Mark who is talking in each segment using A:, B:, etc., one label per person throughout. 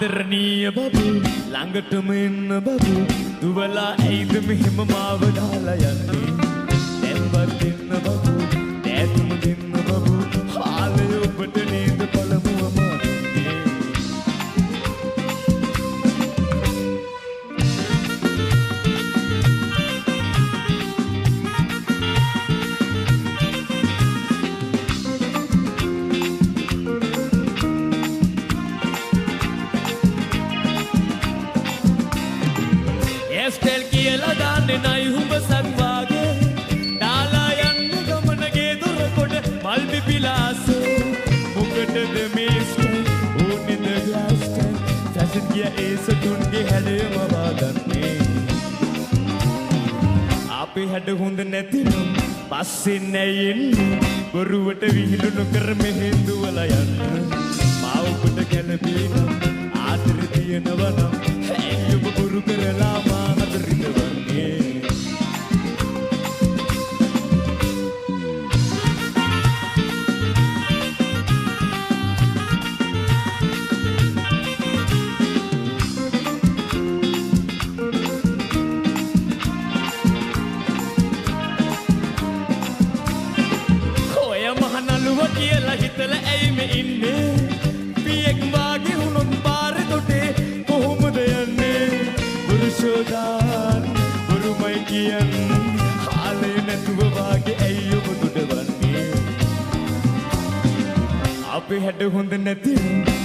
A: ආදරණීය බබු ළඟටම එන්න බබු දුවලා ඇයිද මෙහෙම මාව දාලා යන්නේ දැන්වත් දෙන්න බබු දැතුම දෙන්න බබු හාලය ඔබට නේද පළමුවම ස්ටෙල් කියලා දාන්නේ නයි හුඹසක් වාගේ දාලා යන්න ගමනගේ දොර කොට මල් පිපිලාසේ මොකටද මේ ස්ටෙල් ඕනෙද ග්ලාස් ස්ටෙල් ෆැෂන් ගිය ඒ සතුන්ගේ හැඩයම වාගන්නේ අපේ හැඩ හොඳ නැතිනම් පස්සේ නැයෙන්නේ බොරුවට විහිළු නොකර මෙහෙන් දුවලා යන්න මා ඔබට ගැළපී නම් ආදර තියෙනවා නම් ඇයි ඔබ බොරු කරලා මා කියලා හිතලා ඇයි මේ ඉන්නේ පියෙක් වාගේ වුණොත් පාරේ තොටේ කොහොමද යන්නේ පුරුෂෝදාන් පුරුමයි කියන්නේ හාලේ නැතුව වාගේ ඇයි ඔබ දුඩවන්නේ අපේ හැඩ හොඳ නැති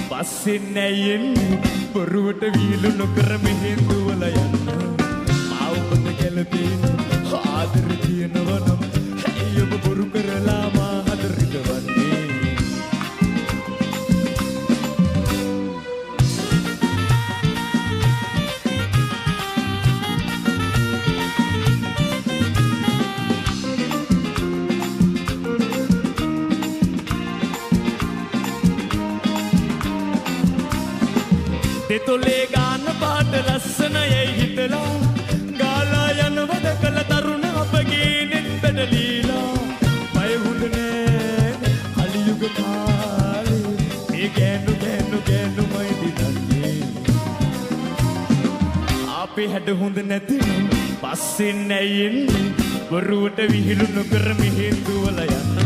A: පස්සේ නැයෙන්නේ බොරුවට විහිළු නොකර මෙහෙන් දුවලා යන්න මා ඔබට ගැළපෙන ආදර තියෙනවා නම් ඇයි ඔබ බොරු කරලා මා දෙතොලේ ගාන පාට ලස්සනයි හිතලා ගාලා යනවද කළ තරුණ අපගේ නෙත් පැටලීලා බය හොඳ නෑ අලියුග කාලේ මේ ගෑනුමයි දිනන්නේ අපේ හැඩ හොඳ නැතිනම් පස්සේ නැයෙන්නේ බොරුවට විහිළු නොකර මෙහෙන් දුවලා යන්න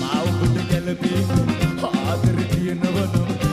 A: මා ඔබට ගැළපෙන ආදර තියෙනවා නම්